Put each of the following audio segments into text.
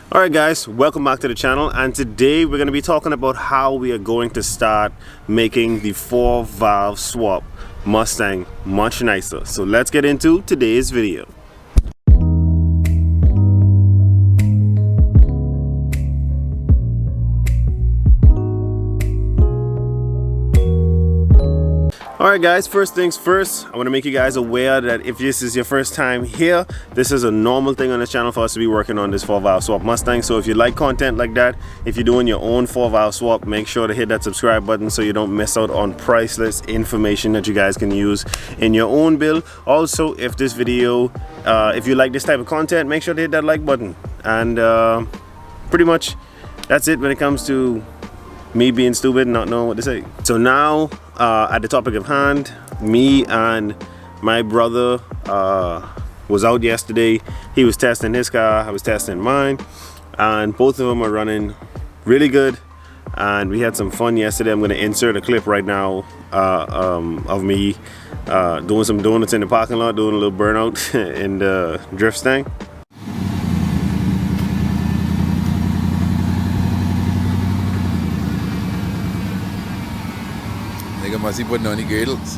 Alright guys, welcome back to the channel, and today we're going to be talking about how we are going to start making the 4-valve swap Mustang much nicer. So let's get into today's video. Alright guys, first things first, I want to make you guys aware that if this is your first time here, this is a normal thing on this channel for us to be working on this 4-valve swap Mustang. So if you like content like that, if you're doing your own 4-valve swap, make sure to hit that subscribe button so you don't miss out on priceless information that you guys can use in your own build. Also, if this video, if you like this type of content, make sure to hit that like button. And pretty much that's it when it comes to me being stupid and not knowing what to say. So now, at the topic of hand, me and my brother was out yesterday. He was testing his car, I was testing mine, and both of them are running really good. And we had some fun yesterday. I'm going to insert a clip right now of me doing some donuts in the parking lot, doing a little burnout in the drift stang. Nigga must be putting on the girdles.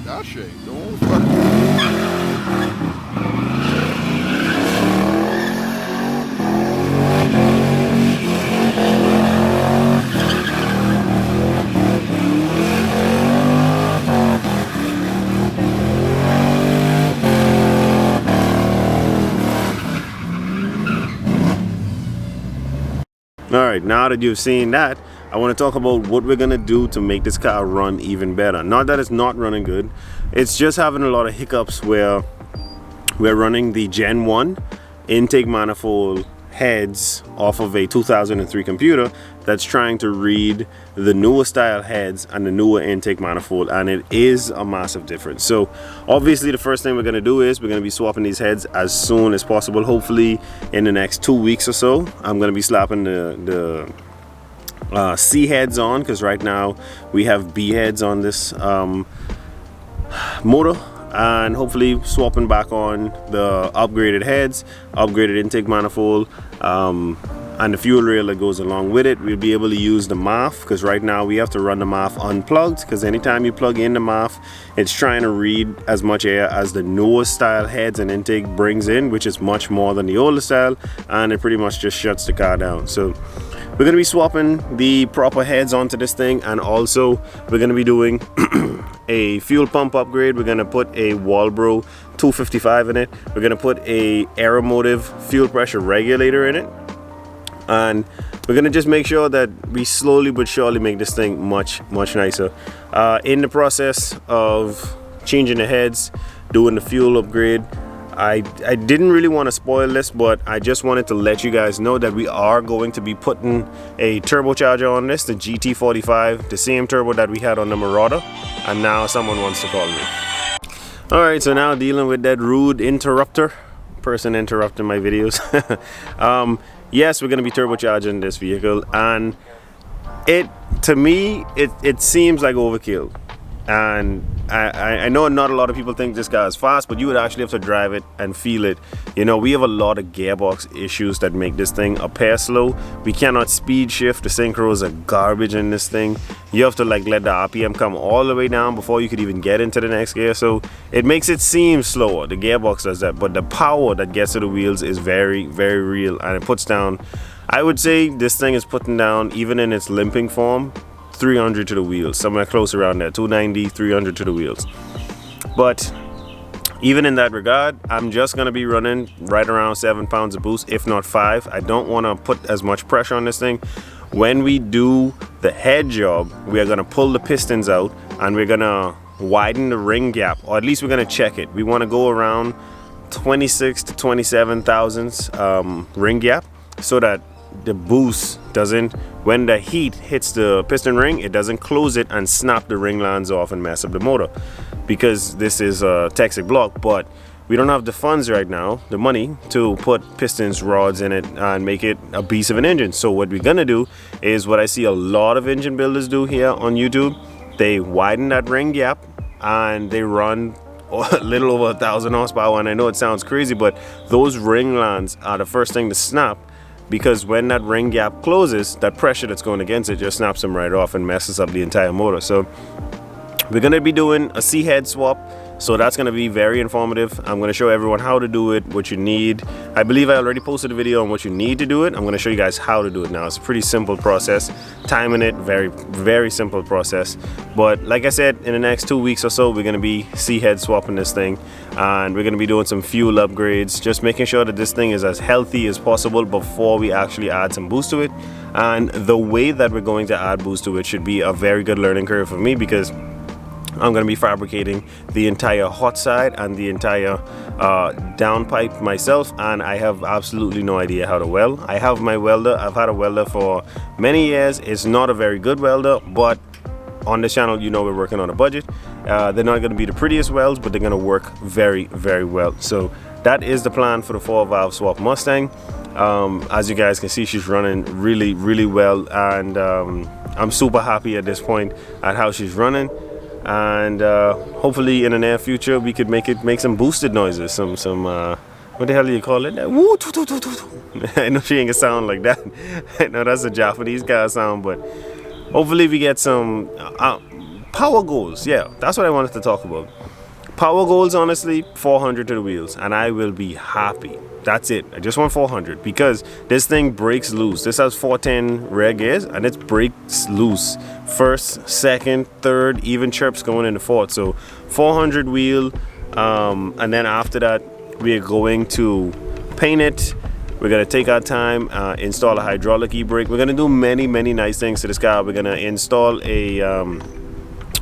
That shit, don't fuck. Alright, now that you've seen that, I want to talk about what we're going to do to make this car run even better. Not that it's not running good, it's just having a lot of hiccups where we're running the Gen 1 intake manifold heads off of a 2003 computer that's trying to read the newer style heads and the newer intake manifold, and it is a massive difference. So obviously the first thing we're going to do is we're going to be swapping these heads as soon as possible. Hopefully in the next 2 weeks or so I'm going to be slapping the C heads on, because right now we have B heads on this motor, and hopefully swapping back on the upgraded heads, upgraded intake manifold, and the fuel rail that goes along with it. We'll be able to use the MAF, because right now we have to run the MAF unplugged, because anytime you plug in the MAF, it's trying to read as much air as the newer style heads and intake brings in, which is much more than the older style, and it pretty much just shuts the car down. So we're going to be swapping the proper heads onto this thing, and also we're going to be doing a fuel pump upgrade. We're going to put a Walbro 255 in it. We're going to put a Aeromotive fuel pressure regulator in it, and we're going to just make sure that we slowly but surely make this thing much nicer. In the process of changing the heads, doing the fuel upgrade, I didn't really want to spoil this, but I just wanted to let you guys know that we are going to be putting a turbocharger on this, the GT45, the same turbo that we had on the Marauder, and now someone wants to call me. Alright, so now dealing with that rude interrupter, person interrupting my videos. Yes, we're going to be turbocharging this vehicle, and to me it seems like overkill. And I know not a lot of people think this car is fast, but you would actually have to drive it and feel it. You know, we have a lot of gearbox issues that make this thing a pair slow. We cannot speed shift. The synchros are garbage in this thing. You have to like let the RPM come all the way down before you could even get into the next gear. So it makes it seem slower. The gearbox does that, but the power that gets to the wheels is very real, and it puts down, I would say this thing is putting down, even in its limping form, 300 to the wheels, somewhere close around there, 290, 300 to the wheels. But even in that regard, I'm just going to be running right around 7 pounds of boost, if not 5. I don't want to put as much pressure on this thing. When we do the head job, we are going to pull the pistons out, and we're going to widen the ring gap, or at least we're going to check it. We want to go around 26 to 27 thousandths ring gap, so that the boost doesn't, when the heat hits the piston ring, it doesn't close it and snap the ring lands off and mess up the motor, because this is a Texac block. But we don't have the funds right now, the money, to put pistons, rods in it and make it a beast of an engine. So what we're gonna do is what I see a lot of engine builders do here on YouTube. They widen that ring gap and they run a little over 1,000 horsepower. And I know it sounds crazy, but those ring lands are the first thing to snap, because when that ring gap closes, that pressure that's going against it just snaps them right off and messes up the entire motor. So we're going to be doing a C-head swap, so that's going to be very informative. I'm going to show everyone how to do it, what you need. I believe I already posted a video on what you need to do it. I'm going to show you guys how to do it now. It's a pretty simple process. Timing it, very simple process. But like I said, in the next 2 weeks or so, we're going to be C-head swapping this thing, and we're going to be doing some fuel upgrades, just making sure that this thing is as healthy as possible before we actually add some boost to it. And the way that we're going to add boost to it should be a very good learning curve for me, because I'm going to be fabricating the entire hot side and the entire downpipe myself, and I have absolutely no idea how to weld. I have my welder. I've had a welder for many years. It's not a very good welder, but on this channel, you know, we're working on a budget. They're not going to be the prettiest welds, but they're going to work very, very well. So that is the plan for the 4-valve swap Mustang. As you guys can see, she's running really, really well, and I'm super happy at this point at how she's running. And hopefully in the near future we could make some boosted noises, some what the hell do you call it? Woo, toot, toot, toot, toot. I know she ain't gonna sound like that. I know that's a Japanese guy sound, but hopefully we get some power goals. Yeah, that's what I wanted to talk about. Power goals, honestly, 400 to the wheels, and I will be happy. That's it. I just want 400, because this thing breaks loose. This has 410 rear gears, and it breaks loose. First, second, third, even chirps going into fourth. So 400 wheel, and then after that, we're going to paint it. We're gonna take our time, install a hydraulic e-brake. We're gonna do many, many nice things to this car. We're gonna install a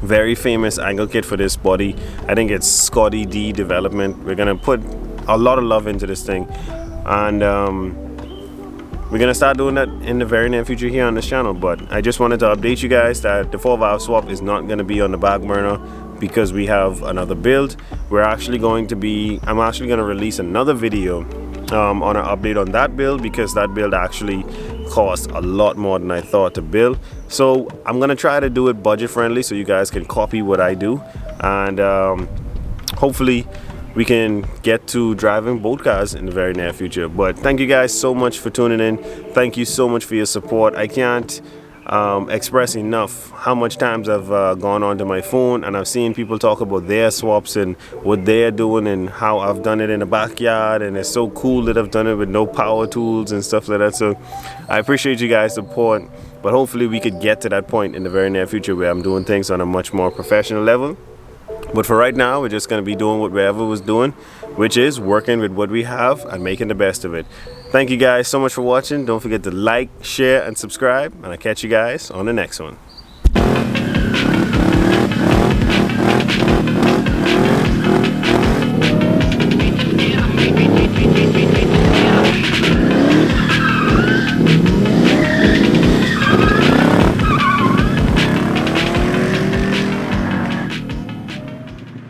very famous angle kit for this body. I think it's Scotty D Development. We're gonna put a lot of love into this thing, and we're gonna start doing that in the very near future here on this channel. But I just wanted to update you guys that the 4-valve swap is not gonna be on the back burner, because we have another build. I'm actually gonna release another video on an update on that build, because that build actually cost a lot more than I thought to build. So I'm gonna try to do it budget friendly, so you guys can copy what I do, and hopefully we can get to driving both cars in the very near future. But thank you guys so much for tuning in. Thank you so much for your support. I can't express enough how much times I've gone onto my phone and I've seen people talk about their swaps and what they're doing, and how I've done it in the backyard, and it's so cool that I've done it with no power tools and stuff like that. So I appreciate you guys' support, but hopefully we could get to that point in the very near future where I'm doing things on a much more professional level. But for right now, we're just going to be doing what whoever was doing, which is working with what we have and making the best of it. Thank you guys so much for watching. Don't forget to like, share, and subscribe, and I'll catch you guys on the next one. Yeah.